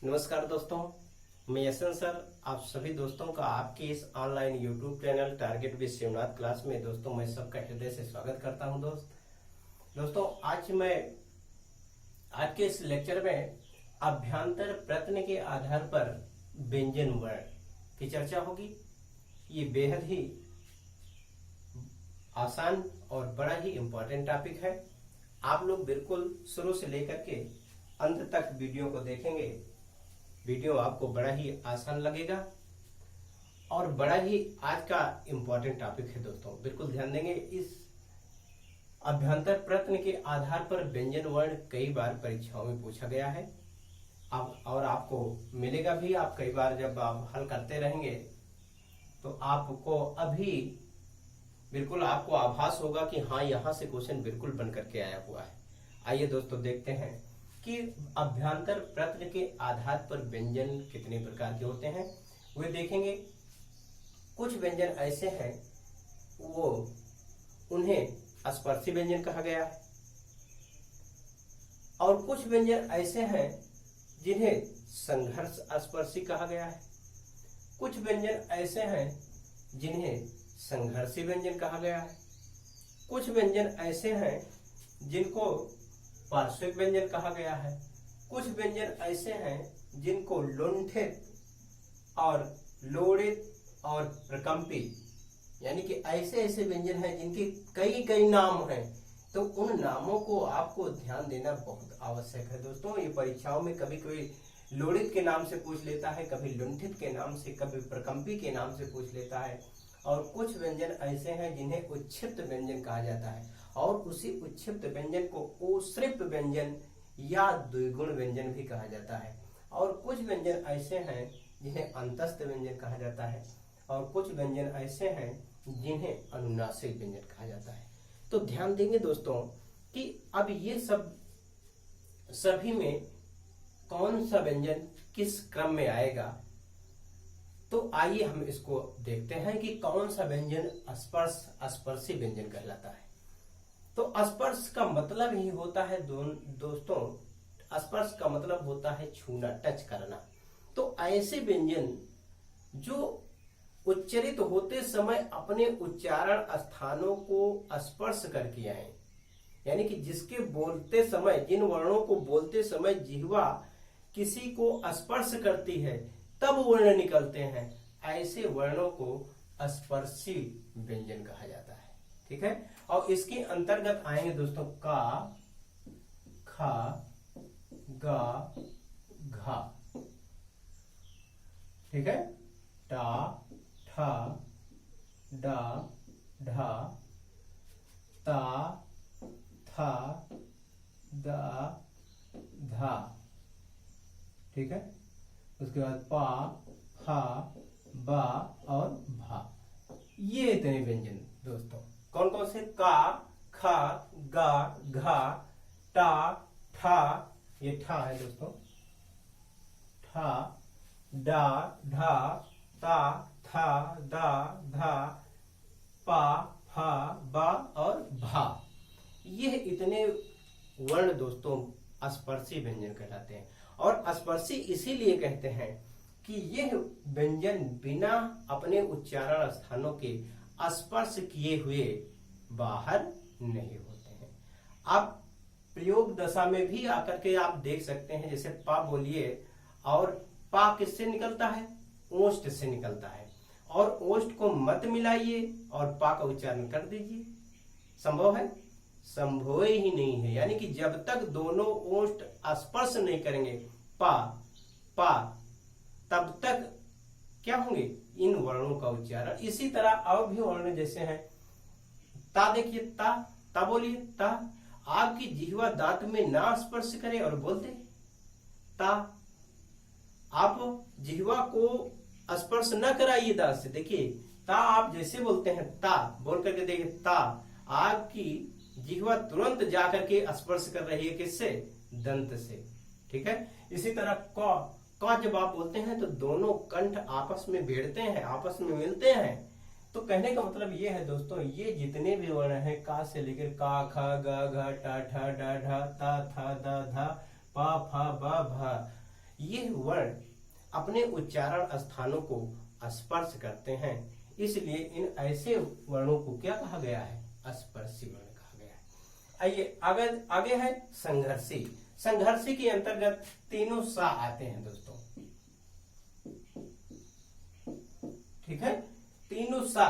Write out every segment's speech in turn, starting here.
नमस्कार दोस्तों, मैं यशवंत सर आप सभी दोस्तों का आपके इस online YouTube channel target with Shivnath class में दोस्तों मैं सबका हृदय से स्वागत करता हूं। दोस्तों आज के इस लेक्चर में अभ्यांतर प्रश्न के आधार पर व्यंजन वर्ण की चर्चा होगी। ये बेहद ही आसान और बड़ा ही इम्पोर्टेंट टॉपिक है। आप लोग बिल्कुल शुरू से लेकर के अंत तक वीडियो को देखेंगे। वीडियो आपको बड़ा ही आसान लगेगा और बड़ा ही आज का इम्पोर्टेंट टॉपिक है दोस्तों, बिल्कुल ध्यान देंगे। इस अभ्यंतर प्रश्न के आधार पर व्यंजन वर्ण कई बार परीक्षाओं में पूछा गया है और आपको मिलेगा भी। आप कई बार जब आप हल करते रहेंगे तो आपको अभी बिल्कुल आपको आभास होगा कि हाँ, यहाँ से क्वेश्चन बिल्कुल बन करके आया हुआ है। आइए दोस्तों देखते हैं कि अभ्यांतर प्रश्न के आधार पर व्यंजन कितने प्रकार के होते हैं, वे देखेंगे। कुछ व्यंजन ऐसे हैं वो उन्हें स्पर्शी व्यंजन कहा गया है और कुछ व्यंजन ऐसे हैं जिन्हें संघर्ष स्पर्शी कहा गया है। कुछ व्यंजन ऐसे हैं जिन्हें संघर्षी व्यंजन कहा गया है। कुछ व्यंजन ऐसे हैं जिनको पार्श्विक व्यंजन कहा गया है। कुछ व्यंजन ऐसे हैं जिनको लुंठित और लोड़ित और प्रकंपी, यानी कि ऐसे व्यंजन हैं जिनके कई नाम हैं। तो उन नामों को आपको ध्यान देना बहुत आवश्यक है दोस्तों। ये परीक्षाओं में कभी कभी लोड़ित के नाम से पूछ लेता है, कभी लुंठित के नाम से, कभी प्रकंपी के नाम से पूछ लेता है। और कुछ व्यंजन ऐसे हैं जिन्हें उच्छिप्त व्यंजन कहा जाता है और उसी उच्छिप्त व्यंजन को ओश्रिप व्यंजन या द्विगुण व्यंजन भी कहा जाता है। और कुछ व्यंजन ऐसे हैं जिन्हें अंतस्थ व्यंजन कहा जाता है और कुछ व्यंजन ऐसे हैं जिन्हें अनुनासिक व्यंजन कहा जाता है। तो ध्यान देंगे दोस्तों कि अब ये सभी में कौन सा व्यंजन किस क्रम में आएगा। तो आइए हम इसको देखते हैं कि कौन सा व्यंजन स्पर्शी व्यंजन कहलाता है। तो स्पर्श का मतलब ही होता है दोस्तों, स्पर्श का मतलब होता है छूना, टच करना। तो ऐसे व्यंजन जो उच्चरित होते समय अपने उच्चारण स्थानों को स्पर्श करके आए, यानी कि जिसके बोलते समय, जिन वर्णों को बोलते समय जिह्वा किसी को स्पर्श करती है तब वर्ण निकलते हैं, ऐसे वर्णों को स्पर्शी व्यंजन कहा जाता है। ठीक है। और इसके अंतर्गत आएंगे दोस्तों का, खा, गा, घा। ठीक है। टा, ठा, डा, ढा, ता, था, दा, धा। ठीक है। उसके बाद पा, फा, बा और भा। ये इतने व्यंजन दोस्तों कौन कौन से? का, खा, गा, घा, टा, ठा, ये ठा है दोस्तों, ठा, डा, ढा, ता, था, दा, धा, पा, फा, बा और भा। ये इतने वर्ण दोस्तों स्पर्शी व्यंजन कहलाते हैं। और स्पर्शी इसीलिए कहते हैं कि यह व्यंजन बिना अपने उच्चारण स्थानों के स्पर्श किए हुए बाहर नहीं होते हैं। आप प्रयोग दशा में भी आकर के आप देख सकते हैं, जैसे पा बोलिए और पा किससे निकलता है? ओष्ठ से निकलता है। और ओष्ठ को मत मिलाइए और पा का उच्चारण कर दीजिए, संभव है? संभव ही नहीं है। यानी कि जब तक दोनों ओष्ठ स्पर्श नहीं करेंगे पा तब तक क्या होंगे? इन वर्णों का उच्चारण। इसी तरह और भी वर्ण जैसे हैं, ता देखिए, ता बोलिए, ता। आपकी जिह्वा दांत में ना स्पर्श करे और बोलते ता। आप जिह्वा को स्पर्श न कराइए दांत से, देखिए ता आप जैसे बोलते हैं, ता बोल करके देखिए, ता। आपकी जिह्वा तुरंत जाकर के स्पर्श कर रही है किससे? दंत से। ठीक है। इसी तरह का जब आप बोलते हैं तो दोनों कंठ आपस में भिड़ते हैं, आपस में मिलते हैं। तो कहने का मतलब ये है दोस्तों, ये जितने भी वर्ण हैं, का से लेकर का, खा, गा, घा, टा, ठा, डा, ढा, ता, था, दा, धा, पा, फा, बा, भा, ये वर्ण अपने उच्चारण स्थानों को स्पर्श करते हैं, इसलिए इन ऐसे वर्णों को क्या कहा गया है? स्पर्शी वर्ण कहा गया है। आइए आगे है संघर्षी। संघर्षी के अंतर्गत तीनों सा आते हैं दोस्तों, ठीक है। तीनों सा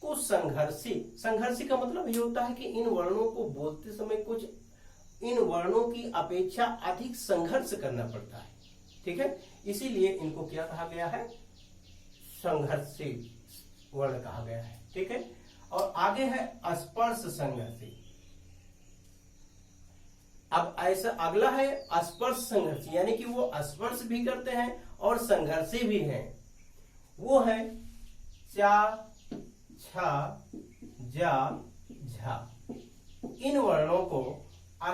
को संघर्षी का मतलब ये होता है कि इन वर्णों को बोलते समय कुछ इन वर्णों की अपेक्षा अधिक संघर्ष करना पड़ता है, ठीक है। इसीलिए इनको क्या कहा गया है? संघर्षी वर्ण कहा गया है, ठीक है। और आगे है स्पर्श संघर्षी। अब ऐसा अगला है स्पर्श संघर्षी, यानी कि वो स्पर्श भी करते हैं और संघर्षी भी हैं। वो है चा, छा, जा, झा। इन वर्णों को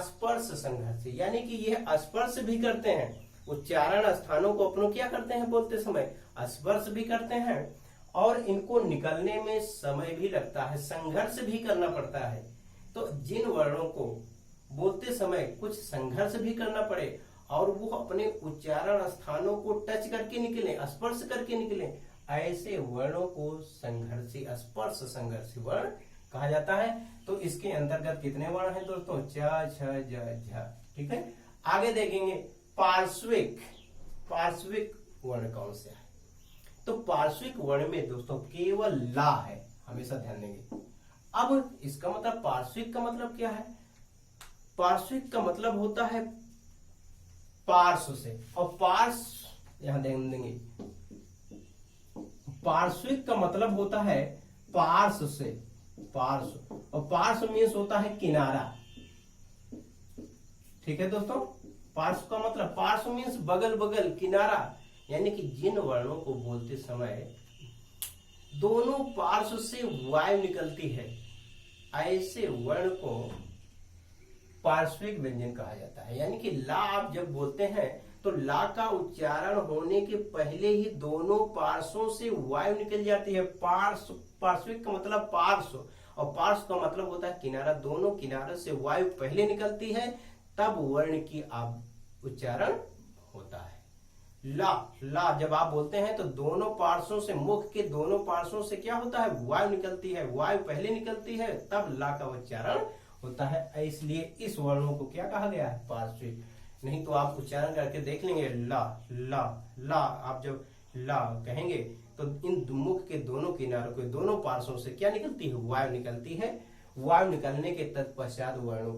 स्पर्श संघर्षी, यानी कि ये स्पर्श भी करते हैं, उच्चारण स्थानों को अपनों क्या करते हैं? बोलते समय स्पर्श भी करते हैं और इनको निकलने में समय भी लगता है, संघर्ष भी करना पड़ता है। तो जिन वर्णों को बोलते समय कुछ संघर्ष भी करना पड़े और वो अपने उच्चारण स्थानों को टच करके निकले, स्पर्श करके निकले, ऐसे वर्णों को संघर्षी, स्पर्श संघर्षी वर्ण कहा जाता है। तो इसके अंतर्गत कितने वर्ण हैं दोस्तों? च, छ, ज, झ, ठीक है। आगे देखेंगे पार्श्विक वर्ण कौन से है? तो पार्श्विक वर्ण में दोस्तों केवल ला है, हमेशा ध्यान देंगे। अब इसका मतलब पार्श्विक का मतलब क्या है? पार्श्विक का मतलब होता है पार्श्व से, और पार्श्व यहां ध्यान देंगे, पार्श्विक का मतलब होता है पार्श्व से, पार्श्व, और पार्श्व मीन्स होता है किनारा, ठीक है दोस्तों। पार्श्व का मतलब, पार्श्व मीन्स बगल बगल, किनारा, यानी कि जिन वर्णों को बोलते समय दोनों पार्श्व से वायु निकलती है, ऐसे वर्ण को पार्श्विक व्यंजन कहा जाता है। यानी कि ला आप जब बोलते हैं तो ला का उच्चारण होने के पहले ही दोनों पार्श्वों से वायु निकल जाती है। पार्श्विक का मतलब पार्श्व, और पार्श्व का मतलब होता है किनारा। दोनों किनारे से वायु पहले निकलती है, तब वर्ण की उच्चारण होता है। ला जब आप बोलते हैं तो दोनों पार्श्वों से, मुख के दोनों पार्श्वों से क्या होता है? वायु निकलती है, वायु पहले निकलती है, तब ला का उच्चारण होता है। इसलिए इस वर्णों को क्या कहा गया है? पार्श्विक। नहीं तो आप उच्चारण करके देख लेंगे, ला ला ला, आप जब ला कहेंगे तो इन मुख के दोनों किनारों के दोनों पार्श्वों से क्या निकलती है? वायु निकलती है। वायु निकलने के तत्पश्चात वर्णों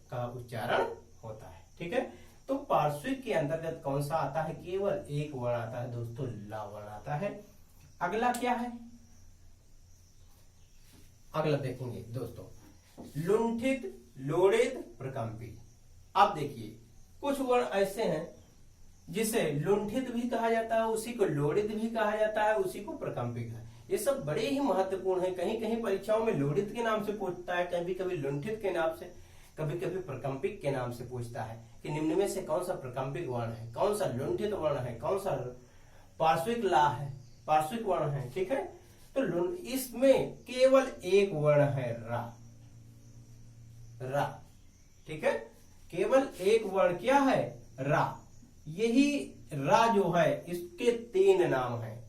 का उच्चारण होता है, ठीक है। तो पार्श्विक के अंतर्गत कौन सा आता है? केवल एक वर्ण आता है दोस्तों, ला वर्ण आता है। अगला क्या है? अगला देखेंगे दोस्तों, लुंठित, लोड़ित, प्रकंपी। अब देखिए कुछ वर्ण ऐसे हैं जिसे लुंठित भी कहा जाता है, उसी को लोड़ित भी कहा जाता है, उसी को प्रकंपी कहा। ये सब बड़े ही महत्वपूर्ण है। कहीं कहीं परीक्षाओं में लोड़ित के नाम से पूछता है, कभी कभी लुंठित के नाम से, कभी कभी प्रकंपिक के नाम से पूछता है कि निम्न में से कौन सा प्रकंपिक वर्ण है, कौन सा लुंठित वर्ण है, कौन सा पार्श्विक ला है, पार्श्विक वर्ण है, ठीक है। तो इसमें केवल एक वर्ण है रा, रा, ठीक है। केवल एक वर्ण क्या है? रा। यही रा जो है इसके तीन नाम हैं।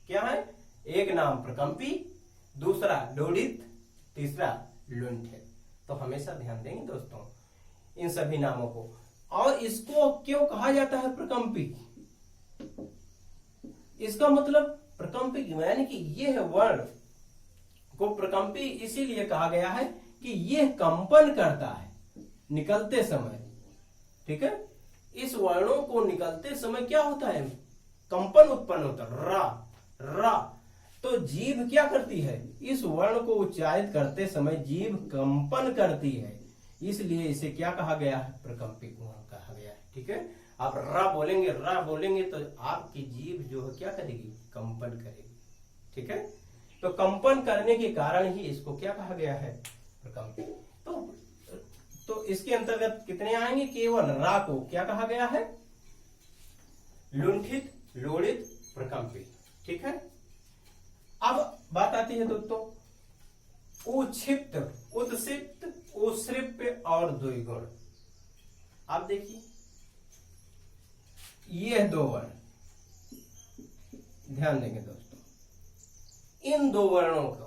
क्या है? एक नाम प्रकंपी, दूसरा लोड़ित, तीसरा लुंठित। तो हमेशा ध्यान देंगे दोस्तों इन सभी नामों को। और इसको क्यों कहा जाता है प्रकंपी? इसका मतलब प्रकंपी यानी कि यह वर्ण को प्रकंपी इसीलिए कहा गया है कि यह कंपन करता है निकलते समय, ठीक है। इस वर्णों को निकलते समय क्या होता है? कंपन उत्पन्न होता है, रा रा। तो जीभ क्या करती है? इस वर्ण को उच्चारित करते समय जीभ कंपन करती है, इसलिए इसे क्या कहा गया है? प्रकंपित वर्ण कहा गया है, ठीक है। आप रा बोलेंगे तो आपकी जीभ जो है क्या करेगी? कंपन करेगी, ठीक है। तो कंपन करने के कारण ही इसको क्या कहा गया है? प्रकंपित। तो इसके अंतर्गत कितने आएंगे? केवल रा को क्या कहा गया है? लुंठित, लोड़ित, प्रकंपित, ठीक है। अब बात आती है दोस्तों उक्षिप्त, उत्सिप्त, उश्रिप्य और द्विगुण। आप देखिए ये दो वर्ण, ध्यान देंगे दोस्तों, इन दो वर्णों को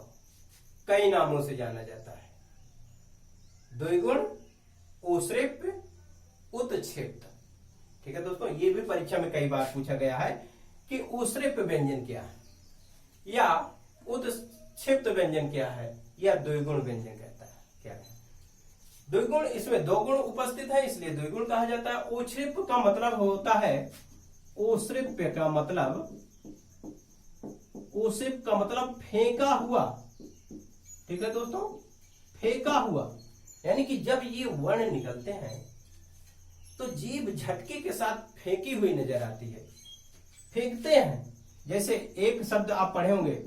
कई नामों से जाना जाता है। द्विगुण, ओश्रेप्य, उत्क्षेप्त। ठीक है दोस्तों, ये भी परीक्षा में कई बार पूछा गया है कि ओश्रेप्य व्यंजन क्या है या उत्क्षेप्त व्यंजन क्या है या द्विगुण व्यंजन कहता है क्या है। द्विगुण, इसमें दो गुण उपस्थित है इसलिए द्विगुण कहा जाता है। ओश्रेप्य का मतलब होता है, ओश्रेप्य का मतलब, ओश्रेप्य का मतलब फेंका हुआ। ठीक है दोस्तों, फेंका हुआ, यानी कि जब ये वर्ण निकलते हैं तो जीभ झटके के साथ फेंकी हुई नजर आती है, फेंकते हैं। जैसे एक शब्द आप पढ़े होंगे,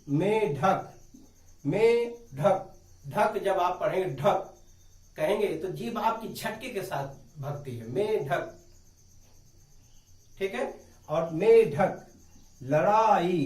मेढक, मेढक, ढक जब आप पढ़ेंगे, ढक कहेंगे तो जीभ आपकी झटके के साथ भगती है, मेढक। ठीक है, और मेढक, लड़ाई,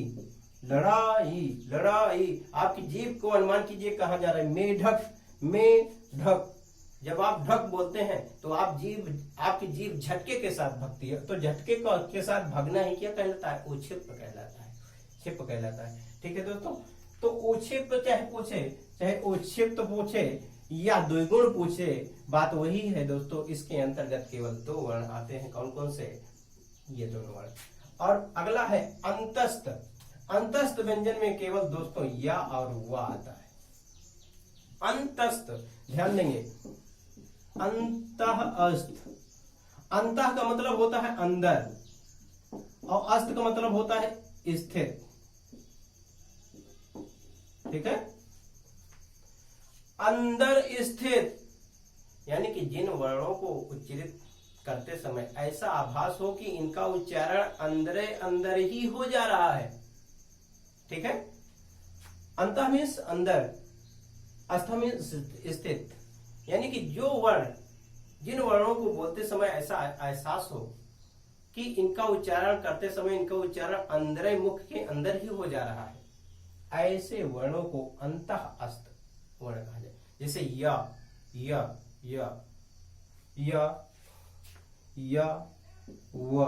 लड़ाई, लड़ाई, आपकी जीभ को अनुमान कीजिए कहां जा रहा है, मेढक, मेढक। जब आप ढक बोलते हैं तो आपकी जीभ झटके के साथ भगती है, तो झटके के साथ भगना ही क्या कहलाता है, ओक्षेप्य कहलाता है, क्षिप्त कहलाता है। ठीक है दोस्तों, तो ओक्षेप्य चाहे पूछे, चाहे ओक्षेप्त पूछे या द्विगुण पूछे, बात वही है दोस्तों। इसके अंतर्गत केवल दो वर्ण आते हैं, कौन कौन से, ये दोनों वर्ण। और अगला है अंतस्थ। अंतस्थ व्यंजन में केवल दोस्तों या और वा आता है। अंतस्थ, ध्यान देंगे, अंतः अस्त, अंतः का मतलब होता है अंदर और अस्त का मतलब होता है स्थित। ठीक है, अंदर स्थित, यानी कि जिन वर्णों को उच्चारित करते समय ऐसा आभास हो कि इनका उच्चारण अंदर अंदर ही हो जा रहा है। ठीक है, अंतः मीन्स अंदर, अस्थ मीन्स स्थित, यानी कि जो वर्ण, जिन वर्णों को बोलते समय ऐसा एहसास हो कि इनका उच्चारण करते समय इनका उच्चारण अंदर मुख के अंदर ही हो जा रहा है, ऐसे वर्णों को अंतः अस्त वर्ण कहा जाए। जैसे या, या, या, या, या, व,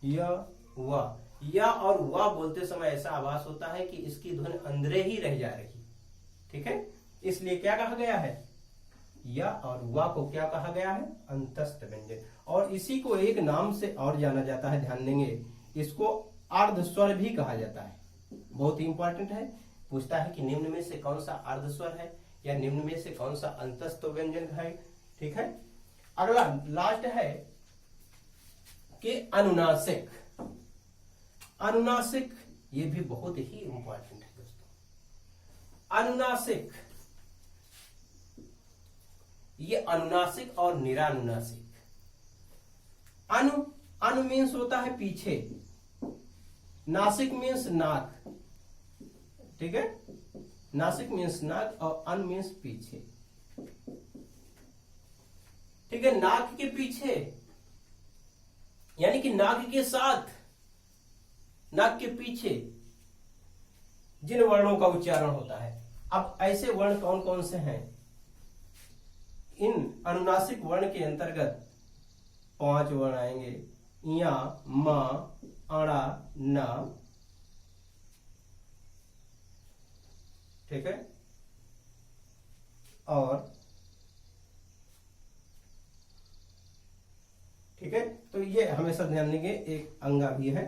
या, व, या और व बोलते समय ऐसा आभास होता है कि इसकी ध्वनि अंदरे ही रह जा रही। ठीक है, इसलिए क्या कहा गया है, या और वा को क्या कहा गया है, अंतस्थ व्यंजन। और इसी को एक नाम से और जाना जाता है, ध्यान देंगे, इसको अर्ध स्वर भी कहा जाता है। बहुत ही इंपॉर्टेंट है, पूछता है कि निम्न में से कौन सा अर्ध स्वर है या निम्न में से कौन सा अंतस्थ व्यंजन है। ठीक है, अगला लास्ट है कि अनुनासिक। अनुनासिक, ये भी बहुत ही इंपॉर्टेंट है दोस्तों। अनुनासिक, ये अनुनासिक और निरानुनासिक। अनु मीन्स होता है पीछे, नासिक मीन्स नाक। ठीक है, नासिक मीन्स नाक और अन मीन्स पीछे। ठीक है, नाक के पीछे यानी कि नाक के साथ, नाक के पीछे जिन वर्णों का उच्चारण होता है। अब ऐसे वर्ण कौन कौन से हैं, इन अनुनासिक वर्ण के अंतर्गत 5 वर्ण आएंगे, या, मा, अड़ा, ना। ठीक है, और ठीक है, तो ये हमेशा ध्यान देंगे, एक अंगा भी है।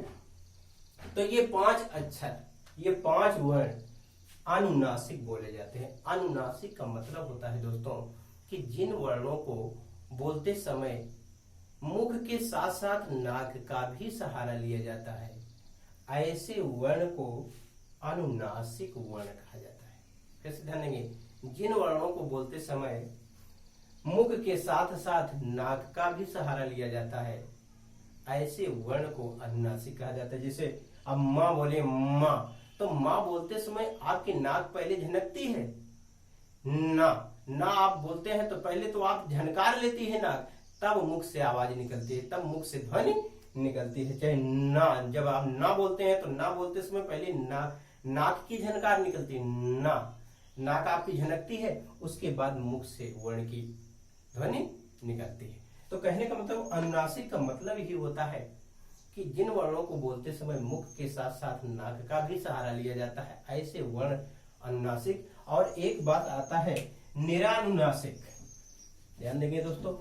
तो ये 5 अक्षर, ये 5 वर्ण अनुनासिक बोले जाते हैं। अनुनासिक का मतलब होता है दोस्तों कि जिन वर्णों को बोलते समय मुख के साथ साथ नाक का भी सहारा लिया जाता है, ऐसे वर्ण को अनुनासिक वर्ण कहा जाता है। कैसे ध्यान देंगे, जिन वर्णों को बोलते समय मुख के साथ साथ नाक का भी सहारा लिया जाता है, ऐसे वर्ण को अनुनासिक कहा जाता है। जैसे अब माँ बोले माँ, तो माँ बोलते समय आपकी नाक पहले झनकती है, ना ना आप बोलते हैं तो पहले तो आप झनकार लेती है नाक, तब मुख से आवाज निकलती है, तब मुख से ध्वनि निकलती है। चाहे ना, जब आप ना बोलते हैं तो ना बोलते समय पहले नाक की झनकार निकलती है, ना, नाक आपकी झनकती है, उसके बाद मुख से वर्ण की ध्वनि निकलती है। तो कहने का मतलब अनुनासिक का मतलब ही होता है कि जिन वर्णों को बोलते समय मुख के साथ साथ नाक का भी सहारा लिया जाता है, ऐसे वर्ण अनुनासिक। और एक बात आता है निरानुनासिक, ध्यान देंगे दोस्तों,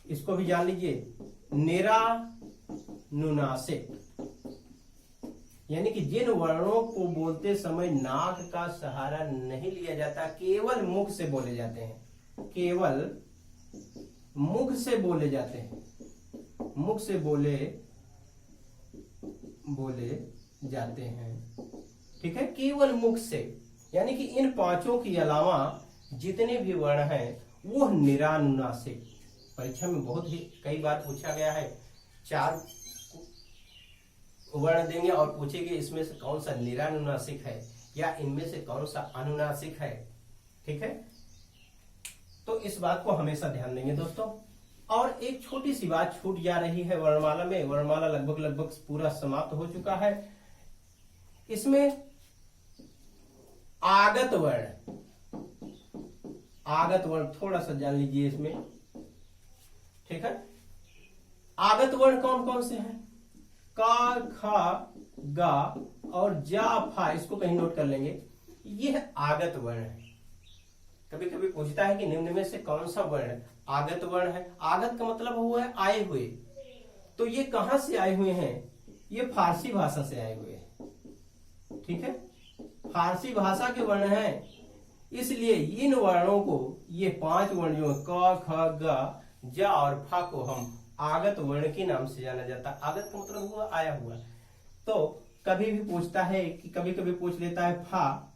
इसको भी जान लीजिए। निरानुनासिक यानी कि जिन वर्णों को बोलते समय नाक का सहारा नहीं लिया जाता, केवल मुख से बोले जाते हैं, केवल मुख से बोले जाते हैं, मुख से बोले जाते हैं, ठीक है, केवल मुख से। यानी कि इन पांचों के अलावा जितने भी वर्ण हैं वो निरानुनासिक। परीक्षा में बहुत ही कई बार पूछा गया है, 4 वर्ण देंगे और पूछेंगे इसमें से कौन सा निरानुनासिक है या इनमें से कौन सा अनुनासिक है, ठीक है। तो इस बात को हमेशा ध्यान देंगे दोस्तों। और एक छोटी सी बात छूट जा रही है वर्णमाला में, वर्णमाला लगभग पूरा समाप्त हो चुका है। इसमें आगत वर्ण थोड़ा सा जान लीजिए इसमें, ठीक है। आगत वर्ण कौन कौन से हैं? का, खा, गा और जा, फा, इसको कहीं नोट कर लेंगे। यह आगत वर्ण है। कभी कभी पूछता है कि निम्न में से कौन सा वर्ण आगत वर्ण है। आगत का मतलब हुआ है आए हुए। तो ये कहां से आए हुए हैं? ये फारसी भाषा से आए हुए हैं, ठीक है, फारसी भाषा के वर्ण हैं। इसलिए इन वर्णों को, ये 5 वर्ण जो क, ख, ग, जा और फा को हम आगत वर्ण के नाम से जाना जाता है। आगत का मतलब हुआ आया हुआ। तो कभी भी पूछता है कि कभी कभी पूछ लेता है फा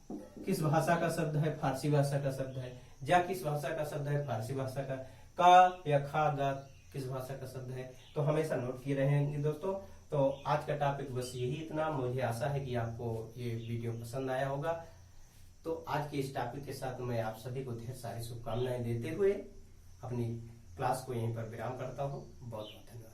किस भाषा का शब्द है? फारसी भाषा का शब्द है। जा किस भाषा का शब्द है? फारसी भाषा का। का या खा, गा किस भाषा का शब्द है? तो हमेशा नोट किए रहेंगे दोस्तों। तो आज का टॉपिक बस यही इतना। मुझे आशा है कि आपको ये वीडियो पसंद आया होगा। तो आज के इस टॉपिक के साथ मैं आप सभी को ढेर सारी शुभकामनाएं देते हुए अपनी क्लास को यहीं पर विराम करता हूँ। बहुत बहुत धन्यवाद।